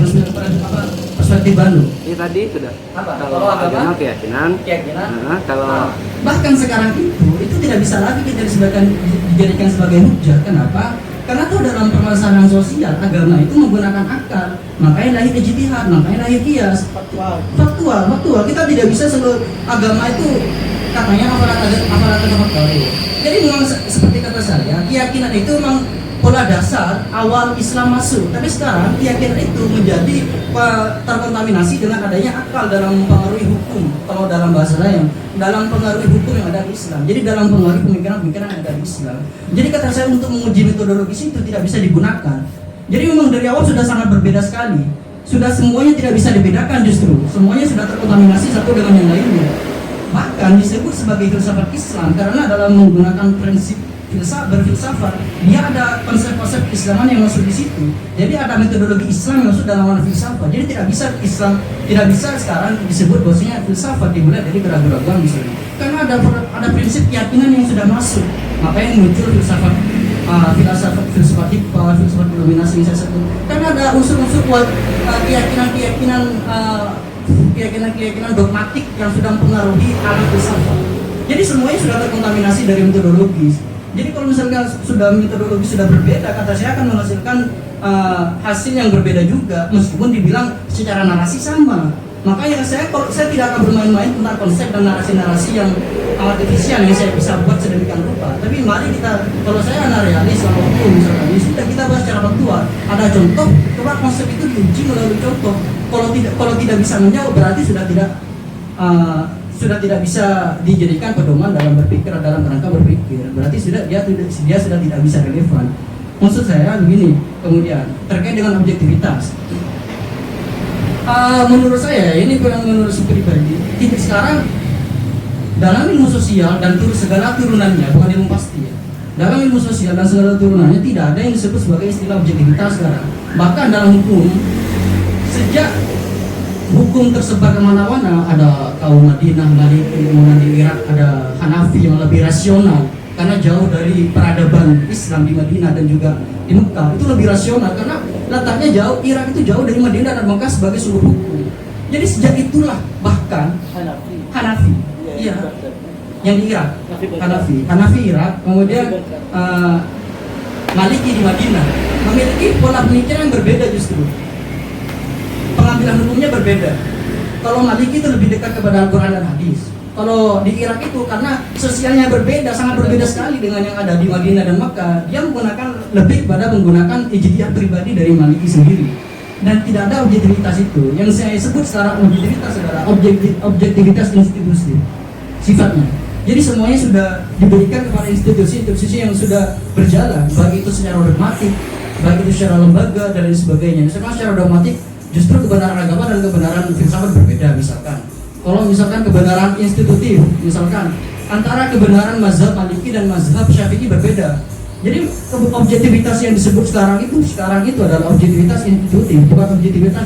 perspektif Banu. Ini tadi sudah. Apa? Kalau Kalau agama? agama keyakinan. Keyakinan. Nah, kalau Bahkan sekarang itu tidak bisa lagi kita dijadikan sebagai hujah. Kenapa? Karena tuh dalam permasalahan sosial agama itu menggunakan akal, makanya lahir ijtihad, makanya lahir kias. Faktual. Kita tidak bisa selalu agama itu katanya aparat baru. Jadi memang seperti kata saya, keyakinan itu memang pola dasar awal Islam masuk. Tapi sekarang keyakinan itu menjadi terkontaminasi dengan adanya akal dalam mempengaruhi hukum. Kalau dalam bahasa lain, dalam pengaruhi hukum yang ada di Islam. Jadi dalam pengaruhi pemikiran-pemikiran yang ada di Islam. Jadi kata saya untuk menguji metodologis itu tidak bisa digunakan. Jadi memang dari awal sudah sangat berbeda sekali. Sudah semuanya tidak bisa dibedakan justru. Semuanya sudah terkontaminasi satu dengan yang lainnya. Bahkan disebut sebagai filsafat Islam karena dalam menggunakan prinsip berfilsafat, dia ada konsep-konsep keislaman yang masuk di situ. Jadi ada metodologi Islam yang masuk dalam filsafat. Jadi tidak bisa sekarang disebut bahwasanya filsafat dimulai dari keraguan-keraguan misalnya. Karena ada prinsip keyakinan yang sudah masuk. Makanya muncul filsafat hikmah, filsafat iluminasi yang saya sebut. Karena ada unsur-unsur keyakinan dogmatik yang sudah mempengaruhi alam filsafat. Jadi semuanya sudah terkontaminasi dari metodologis. Jadi kalau misalnya metodologi sudah berbeda, kata saya akan menghasilkan hasil yang berbeda juga, meskipun dibilang secara narasi sama. Makanya saya tidak akan bermain-main tentang konsep dan narasi-narasi yang artifisial yang saya bisa buat sedemikian rupa. Tapi mari kita, kalau saya anak realis, kalau misalnya sudah kita bahas secara faktual. Ada contoh, coba konsep itu diuji melalui contoh. Kalau tidak bisa menjawab, berarti sudah tidak bisa dijadikan pedoman dalam berpikir, dalam rangka berpikir. Berarti dia sudah tidak bisa relevan. Maksud saya begini, kemudian terkait dengan objektivitas. Menurut saya, ini menurut saya pribadi, titik sekarang dalam ilmu sosial dan segala turunannya, bukan ilmu pasti ya. Dalam ilmu sosial dan segala turunannya tidak ada yang disebut sebagai istilah objektivitas sekarang. Bahkan dalam hukum, sejak hukum tersebar kemana-mana, ada kaum Madinah, Maliki, kemudian di Irak ada Hanafi yang lebih rasional karena jauh dari peradaban Islam di Madinah dan juga di Mekah. Itu lebih rasional karena letaknya jauh, Irak itu jauh dari Madinah dan Mekah sebagai sumber hukum. Jadi sejak itulah bahkan Hanafi, iya, yang di Irak, Hanafi Irak, kemudian Maliki di Madinah memiliki pola pemikiran yang berbeda justru. Pengambilan hukumnya berbeda. Kalau Maliki itu lebih dekat kepada Al-Quran dan hadis. Kalau di Irak itu karena sosialnya berbeda, sangat berbeda sekali dengan yang ada di Madinah dan Makkah, dia lebih pada menggunakan ijtihad pribadi dari Maliki sendiri. Dan tidak ada objektivitas itu. Yang saya sebut secara objektivitas adalah objektivitas institusi sifatnya. Jadi semuanya sudah diberikan kepada institusi-institusi yang sudah berjalan, baik itu secara dogmatik, baik itu secara lembaga dan lain sebagainya. Misalkan secara dogmatik justru kebenaran agama dan kebenaran filsafat berbeda. Kalau misalkan kebenaran institutif, misalkan antara kebenaran mazhab Maliki dan mazhab Syafi'i berbeda. Jadi objektivitas yang disebut sekarang itu adalah objektivitas institutif, bukan objektivitas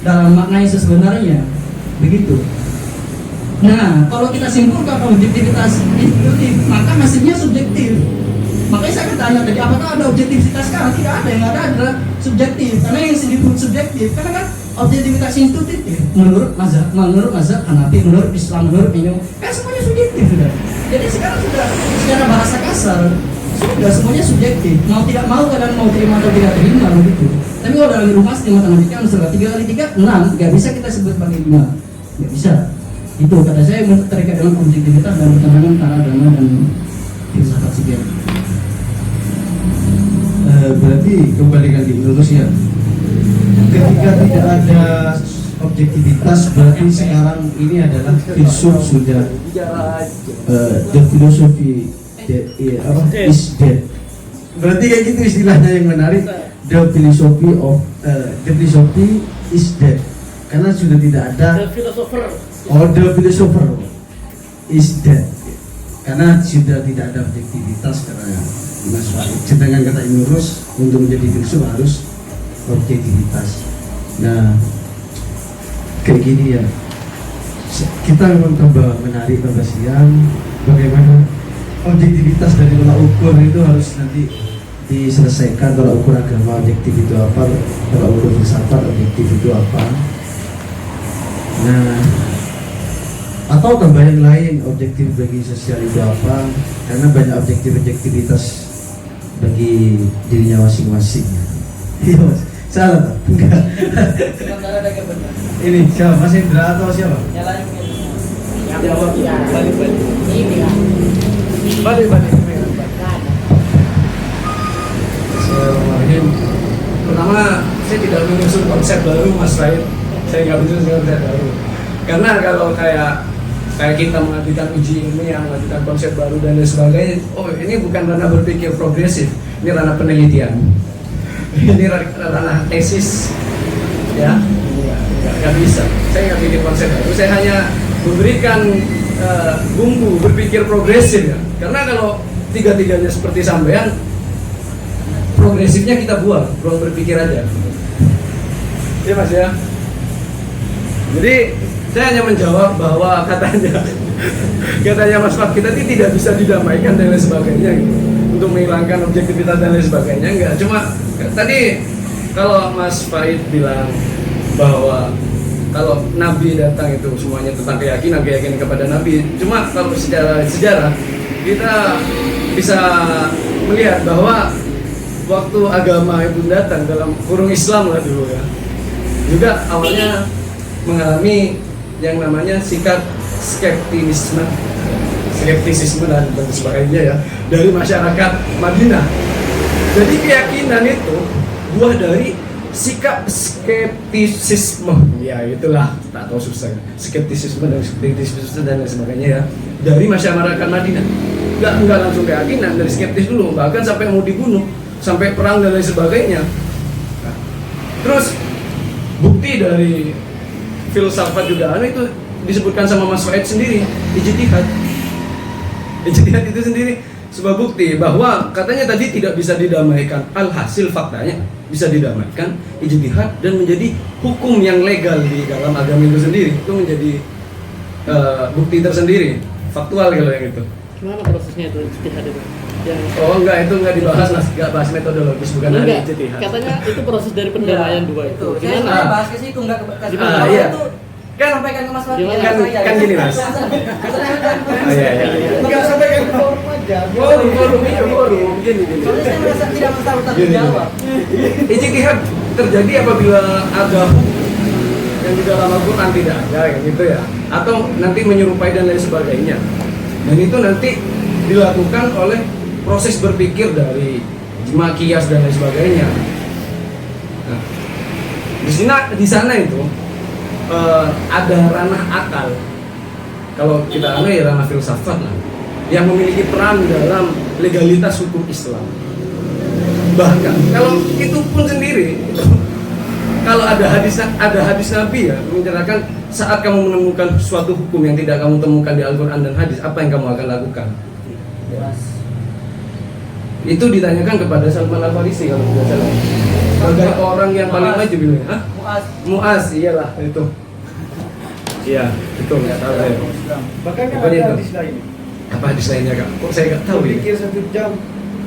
dalam makna yang sebenarnya. Begitu. Nah, kalau kita simpulkan objektivitas institutif, maka hasilnya subjektif. Makanya saya tanya tadi, apakah ada objektivitas sekarang? Tidak ada, yang ada adalah subjektif. Karena yang disebut subjektif, karena kan objektivitas institutif menurut mazhab Hanafi, menurut Islam, menurut Hindu, kan semuanya subjektif sudah. Jadi sekarang sudah secara bahasa kasar sudah semuanya subjektif. Mau tidak mau, kadang mau terima atau tidak terima begitu. Tapi kalau dalam ilmu pasti matematika misalnya 3 kali 3 6, nggak bisa kita sebut sebagai 5, nggak bisa. Itu kata saya terkait dengan objektivitas dan pertentangan antara agama dan filsafat sekian. Berarti kembalikan di Indonesia. Ketika tidak ada objektivitas, berarti sekarang ini adalah filsuf sudah the philosophy is dead. Berarti kayak gitu istilahnya yang menarik. The philosophy is dead. Karena sudah tidak ada. The philosopher is dead. Karena sudah tidak ada objektivitas karena sedangkan kata Ibnu Rus untuk menjadi filsuf harus objektivitas. Nah, kayak gini ya. Kita mencoba menarik siang bagaimana objektivitas dari tolak ukur itu harus nanti diselesaikan. Tolak ukur agama objektif itu apa, tolak ukur filsafat objektif itu apa. Nah, atau tambah yang lain, objektif bagi sosial itu apa? Karena banyak objektivitas bagi dirinya masing-masing. Iya mas, salah tak? Enggak. Sementara ada kebenaran. Ini siapa? Mas Indra atau siapa? Nyalain mungkin. Jawab ya. Balik. Ini ya. Balik. Bismillahirrahmanirrahim. Pertama, saya tidak menyusun konsep baru, Mas Raid. Saya nggak menyusun konsep baru. Karena kalau kayak kita mengajukan uji ilmiah, mengajukan konsep baru dan lain sebagainya, oh ini bukan ranah berpikir progresif, ini ranah penelitian, ini ranah tesis, ya, nggak bisa. Saya nggak bikin konsep baru, saya hanya memberikan bumbu berpikir progresif ya. Karena kalau tiga-tiganya seperti sampean, progresifnya kita buang, ruang berpikir aja. Iya mas ya. Jadi saya hanya menjawab bahwa katanya Mas Fat, kita ini tidak bisa didamaikan dan lain sebagainya gitu. Untuk menghilangkan objektivitas dan lain sebagainya, enggak. Cuma tadi kalau Mas Faid bilang bahwa kalau Nabi datang itu semuanya tentang keyakinan kepada Nabi. Cuma kalau secara sejarah kita bisa melihat bahwa waktu agama itu datang dalam kurung Islam lah dulu ya, juga awalnya mengalami yang namanya sikap skeptisisme dan sebagainya ya dari masyarakat Madinah. Jadi keyakinan itu buah dari sikap skeptisisme, ya itulah, tak tahu susah, skeptisisme dan lain sebagainya ya dari masyarakat Madinah. Enggak langsung keyakinan, dari skeptis dulu, bahkan sampai mau dibunuh, sampai perang dan lain sebagainya. Nah, terus bukti dari filsafat juga itu disebutkan sama Mas Faid sendiri, ijtihad itu sendiri sebuah bukti bahwa katanya tadi tidak bisa didamaikan, alhasil faktanya bisa didamaikan, ijtihad dan menjadi hukum yang legal di dalam agama itu sendiri. Itu menjadi bukti tersendiri, faktual kalau yang itu. Gimana prosesnya itu ijtihad itu? Oh enggak, itu enggak dibahas mas, enggak bahas metodologis, bukan ahli Enggak, ijtihad. katanya itu proses dari pendamaian dua itu. Saya Gimana? bahas ke situ enggak ke Gimana? Iya. itu kan sampaikan ke Mas Fat. Kan gini mas. Oh iya. Enggak sampaikan ke forum aja. Forum, gini. Soalnya saya merasa tidak bertanggung jawab. Ijtihad terjadi apabila ada hukum yang di dalam Al-Quran tidak ada, yang gitu ya, atau nanti menyerupai dan lain sebagainya. Dan itu nanti dilakukan oleh proses berpikir dari ijma, qiyas dan lain sebagainya. Nah, di sana itu ada ranah akal. Kalau kita ya ranah filsafat lah, yang memiliki peran dalam legalitas hukum Islam. Bahkan kalau itu pun sendiri, kalau ada hadis Nabi ya menceritakan saat kamu menemukan suatu hukum yang tidak kamu temukan di Al-Quran dan hadis, apa yang kamu akan lakukan? Itu ditanyakan kepada Salman Al-Farisi kalau tidak salah. Sebagai orang yang paling maju bilang, hah? Muaz, iyalah itu. Iya, itu nggak tahu saya. Bahkan Apa ada itu? hadis lain. Apa hadis lainnya kak? Kok saya nggak tahu ya? Berpikir 1 jam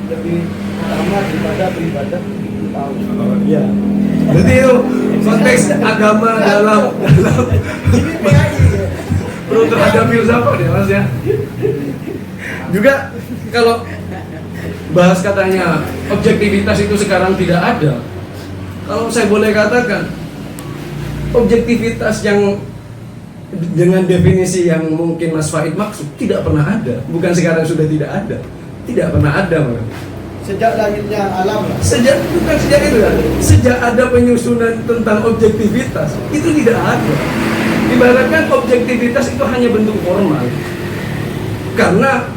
lebih lama daripada beribadah 1000 tahun. Oh iya. Berarti itu konteks agama dalam perlu terhadap filsafat ya mas ya. Juga kalau bahas katanya objektivitas itu sekarang tidak ada. Kalau saya boleh katakan, objektivitas yang dengan definisi yang mungkin Mas Faid maksud tidak pernah ada. Bukan sekarang sudah tidak ada. Tidak pernah ada malah. Sejak lahirnya alam lah. Bukan sejak itu kan. Sejak ada penyusunan tentang objektivitas itu tidak ada. Ibaratkan objektivitas itu hanya bentuk formal. Karena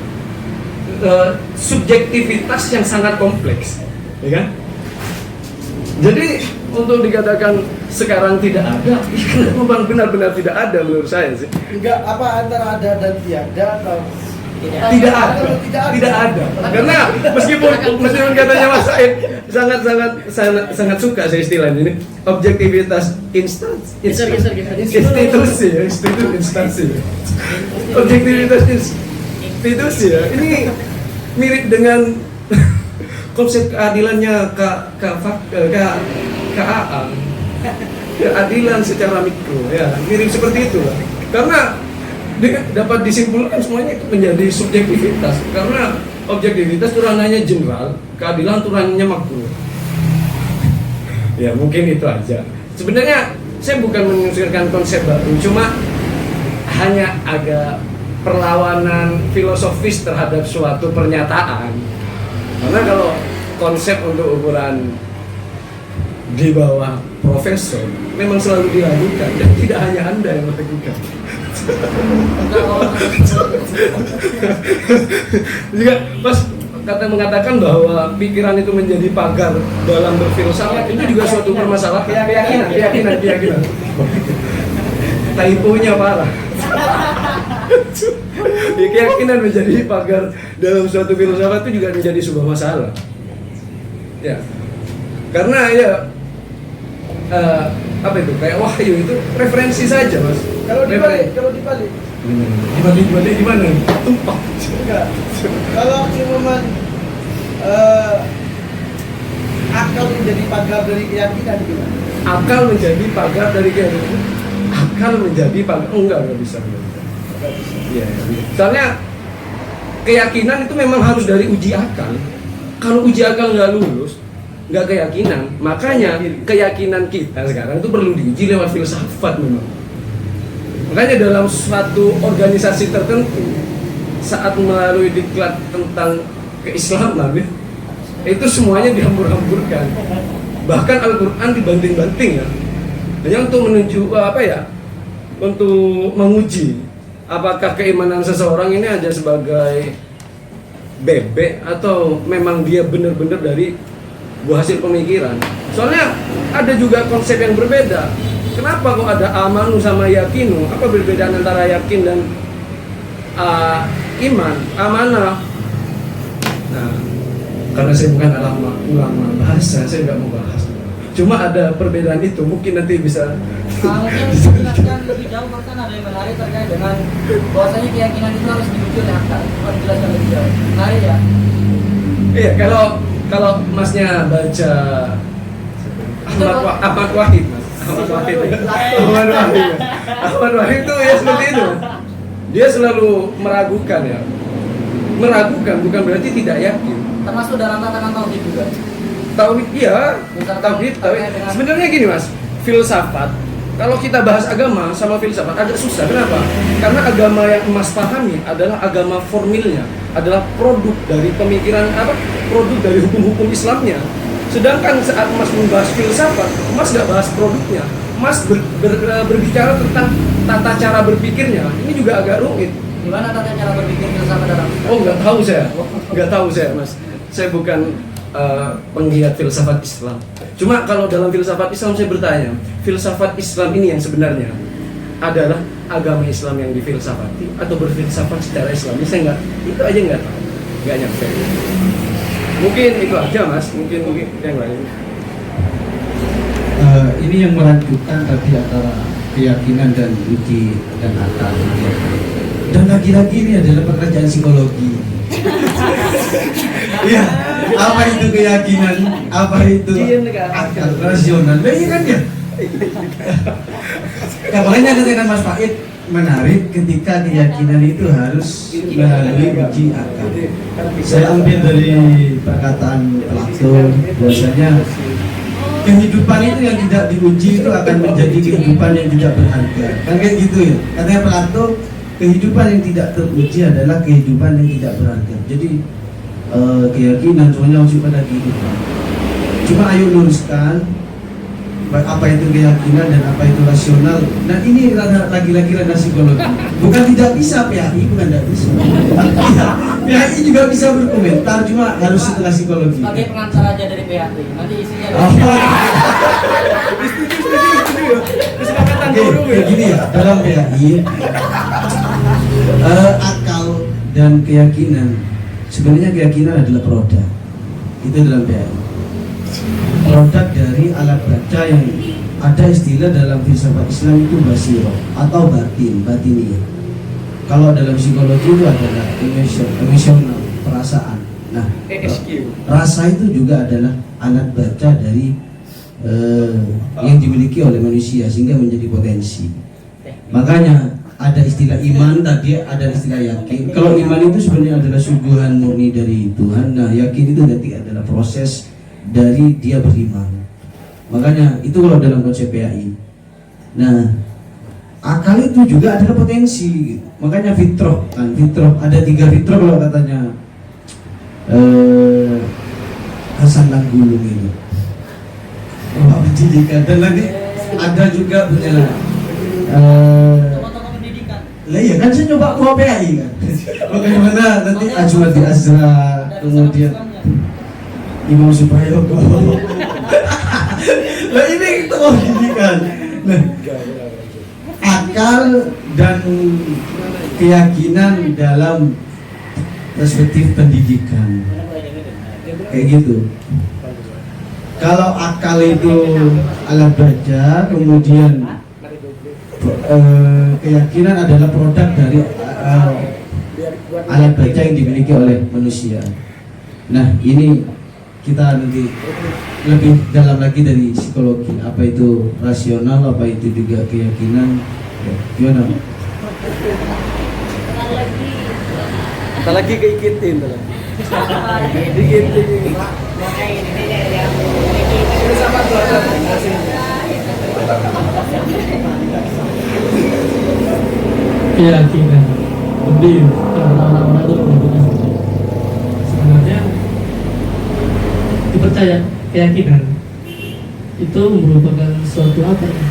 subjektivitas yang sangat kompleks, ya kan? Jadi untuk dikatakan sekarang tidak ada, memang benar-benar tidak ada menurut saya sih. Enggak apa antara ada dan tiada atau Tidak ada. Karena meskipun katanya Mas Said sangat suka saya istilah ini, objektivitas instansi. Objektivitas institusi ya. Ini mirip dengan konsep keadilannya KAA. keadilan secara mikro, ya mirip seperti itu lah. Karena dapat disimpulkan semuanya itu menjadi subjektivitas, karena objektivitas itu ranahnya general, keadilan itu ranahnya makro. Ya mungkin itu aja. Sebenarnya saya bukan mengusulkan konsep baru, cuma hanya agak perlawanan filosofis terhadap suatu pernyataan. Karena kalau konsep untuk ukuran di bawah profesor memang selalu diragukan, dan tidak hanya Anda yang meragukan. Juga pas kata mengatakan bahwa pikiran itu menjadi pagar dalam berfilsafat, itu juga suatu permasalahan. Keyakinan. Typonya parah. Ya, keyakinan menjadi pagar dalam suatu filsafat itu juga menjadi sebuah masalah. Ya, karena ya apa itu, kayak wahyu itu referensi saja, Mas. Kalau dibalik Gimana? Tumpah. enggak. Kalau cuma akal menjadi pagar dari keyakinan gimana? Akal menjadi pagar dari keyakinan. Akal menjadi pagar, enggak bisa. Iya. Soalnya keyakinan itu memang harus dari uji akal. Kalau uji akal nggak lulus, nggak keyakinan. Makanya keyakinan kita sekarang itu perlu diuji lewat filsafat memang. Makanya dalam suatu organisasi tertentu, saat melalui diklat tentang keislaman, itu semuanya dihambur-hamburkan. Bahkan Al-Quran dibanting-banting ya. Hanya untuk menuju untuk menguji apakah keimanan seseorang ini ada sebagai bebek atau memang dia benar-benar dari buah hasil pemikiran. Soalnya ada juga konsep yang berbeda. Kenapa kok ada amanu sama yakinu? Apa perbedaan antara yakin dan iman, amanah? Nah, karena saya bukan ulama bahasa, saya nggak mau bahas. Cuma ada perbedaan itu, mungkin nanti bisa. Mungkin dijelaskan lebih jauh, bahkan ada yang menarik terkait dengan bahwasanya keyakinan itu harus diuji oleh akal. Harus dijelaskan lebih jauh. Menarik ya? Iya, kalau masnya baca Ahmad Wahid, Mas. Ahmad Wahid itu ya seperti itu. Dia selalu meragukan ya. Meragukan bukan berarti tidak yakin. Termasuk dalam tatanan tauhid juga. Tauhid iya, tauhid. Sebenarnya gini, Mas, filsafat. Kalau kita bahas agama sama filsafat agak susah. Kenapa? Karena agama yang Mas pahami adalah agama formilnya, adalah produk dari pemikiran produk dari hukum-hukum Islamnya. Sedangkan saat Mas membahas filsafat, Mas nggak bahas produknya. Mas berbicara tentang tata cara berpikirnya. Ini juga agak rumit. Gimana tata cara berpikir filsafat dalam? Oh, nggak tahu saya, Mas. Saya bukan penggiat filsafat Islam. Cuma kalau dalam filsafat Islam saya bertanya, filsafat Islam ini yang sebenarnya adalah agama Islam yang difilsafati atau berfilsafat secara Islami? Saya itu aja nggak tahu, nggak nyampe. Mungkin itu aja, Mas. Mungkin yang lain. Ini yang meragukan tadi antara keyakinan dan uji dan akal. Dan lagi-lagi ini adalah pekerjaan psikologi. Iya, apa itu keyakinan? Apa itu akal rasional? Nah, iya kan ya? Makanya ketika Mas Faid menarik ketika keyakinan itu harus melalui uji akal. Saya ambil dari perkataan Plato, bahwasanya kehidupan itu yang tidak diuji itu akan menjadi kehidupan yang tidak berharga. Kan kayak gitu ya. Katanya Plato, kehidupan yang tidak teruji adalah kehidupan yang tidak berharga. Jadi keyakinan semuanya masuk pada kehidupan. Cuma ayo luruskan apa itu keyakinan dan apa itu rasional. Nah ini lagi-lagi ranah psikologi. Bukan tidak bisa PHI, bukan tidak bisa. PHI juga bisa berkomentar, cuma harus setelah psikologi. Sebagai pengantar aja dari PHI. Nanti isinya. Kesepakatan Oke, kayak gini ya, dalam PHI akal dan keyakinan, sebenarnya keyakinan adalah produk. Itu dalam PHI. Produk dari alat baca yang ada istilah dalam filsafat Islam itu basiro atau batiniyah. Kalau dalam psikologi itu adalah emosional, perasaan. Nah, rasa itu juga adalah alat baca dari yang dimiliki oleh manusia sehingga menjadi potensi. Makanya ada istilah iman tadi, ada istilah yakin. Kalau iman itu sebenarnya adalah suguhan murni dari Tuhan. Nah, yakin itu nanti adalah proses dari dia beriman. Makanya itu kalau dalam konsep PAI. Nah, akal itu juga adalah potensi. Makanya fitrah kan, fitrah ada 3 fitrah kalau katanya Hasan Nanggulung itu. Pendidikan dan nanti ada juga punya Tokoh-tokoh pendidikan. lah ya kan saya nyoba ke PAI kan. Bagaimana nanti Ajwadi Azra, kemudian Imam Suprayogo. Lah ini kita mau pendidikan. Nah, akal dan keyakinan dalam perspektif pendidikan kayak gitu. Kalau akal itu alat baca, kemudian keyakinan adalah produk dari alat baca yang dimiliki oleh manusia. Nah, ini kita nanti lebih dalam lagi dari psikologi, apa itu rasional, apa itu juga keyakinan. Ya, gimana? Tak lagi keikitin tuh. Dikitin. Keyakinan lebih orang-orang itu menyebutnya sebenarnya dipercaya. Keyakinan itu merupakan suatu apa ya?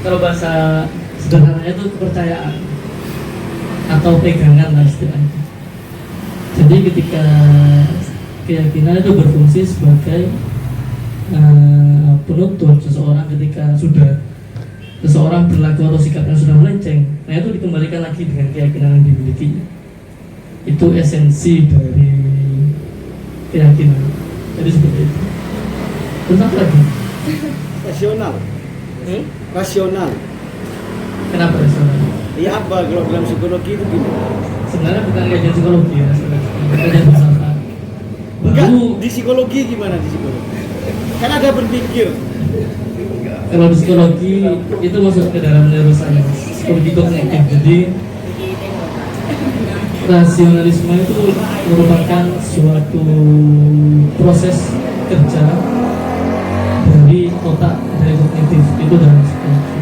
Kalau bahasa sederhananya itu kepercayaan atau pegangan lah istilahnya. Jadi ketika keyakinan itu berfungsi sebagai penuntun seseorang ketika sudah seseorang berlaku atau sikapnya sudah melenceng, nah itu dikembalikan lagi dengan keyakinan yang dimiliki. Itu esensi dari keyakinan. Jadi seperti itu. Terus apa lagi? Rasional. Rasional. Kenapa rasional? Ya apa kalau dalam psikologi itu gitu? Sebenarnya bukan kajian psikologi ya, kajian filsafat. Enggak, Baru di psikologi gimana di psikologi? Kan ada berpikir. kalau di psikologi itu masuk ke dalam neuroscience, psikologi kognitif. Jadi rasionalisme itu merupakan suatu proses kerja dari otak, dari kognitif, itu dalam psikologi.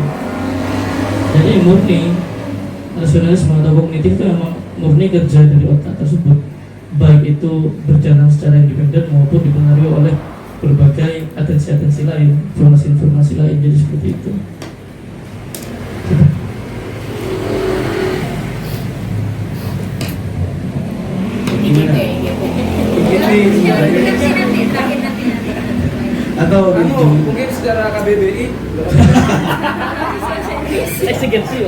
Jadi murni rasionalisme atau kognitif itu memang murni kerja dari otak tersebut, baik itu berjalan secara independen maupun dipengaruhi oleh berbagai atensi-atensi lain, informasi-informasi lain. Jadi seperti itu. Atau Mungkin secara KBBI Eksigensi.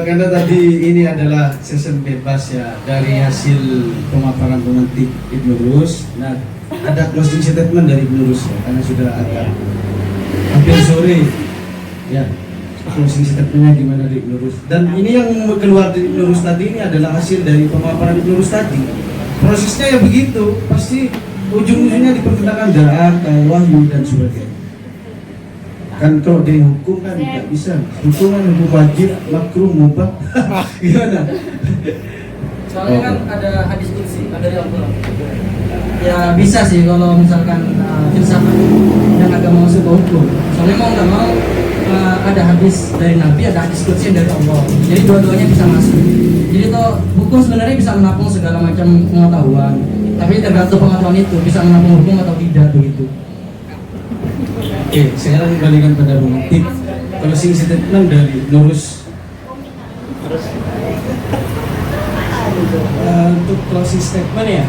karena tadi ini adalah session bebas ya dari hasil pemaparan pemantik Ibnu Rus. Nah, ada closing statement dari Ibnu Rus ya, karena sudah agak hampir sore ya. Closing statementnya gimana di Ibnu Rus? Dan ini yang keluar dari Ibnu Rus tadi ini adalah hasil dari pemaparan Ibnu Rus tadi. Prosesnya ya begitu, pasti ujung-ujungnya dipertentangkan akal, wahyu dan sebagainya. Kan kalau dari hukum kan tidak bisa. Hukum kan hukum wajib, makruh, mubah. Gimana? Soalnya kan ada hadis kursi, ada dari Al-Quran. Ya bisa sih kalau misalkan filsafat dan agama masuk ke hukum. Soalnya mau nggak mau ada hadis dari Nabi, ada hadis kursi dari Allah. Jadi dua-duanya bisa masuk. Jadi toh hukum sebenarnya bisa menampung segala macam pengetahuan. Tapi tergantung pengetahuan itu bisa menampung hukum atau tidak begitu. Oke, sekarang kembalikan pada pemantik. Closing statement dari Nurus. untuk closing statement ya.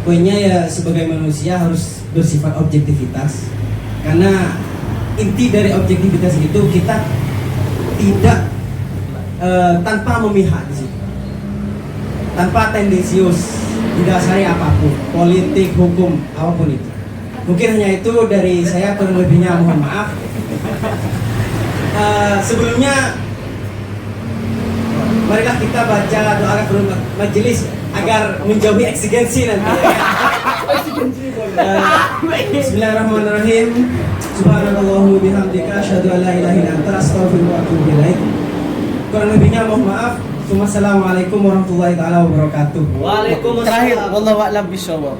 Poinnya ya sebagai manusia harus bersifat objektivitas. Karena inti dari objektivitas itu kita tidak tanpa memihak di situ. Tanpa tendensius, didasari apapun, politik, hukum, apapun itu. Mungkin hanya itu dari saya, kurang lebihnya mohon maaf. Sebelumnya marilah marilah kita baca doa kafaratul majelis agar menjauhi eksigensi nanti. Bismillahirrahmanirrahim. Subhanallahumma bihamdika asyhadu an la ilaha illa anta astaghfiruka wa atubu ilaik. Kurang lebihnya mohon maaf. Wassalamualaikum warahmatullahi taala wabarakatuh. Waalaikumsalam. Terakhir, wallahu a'lam bishawab.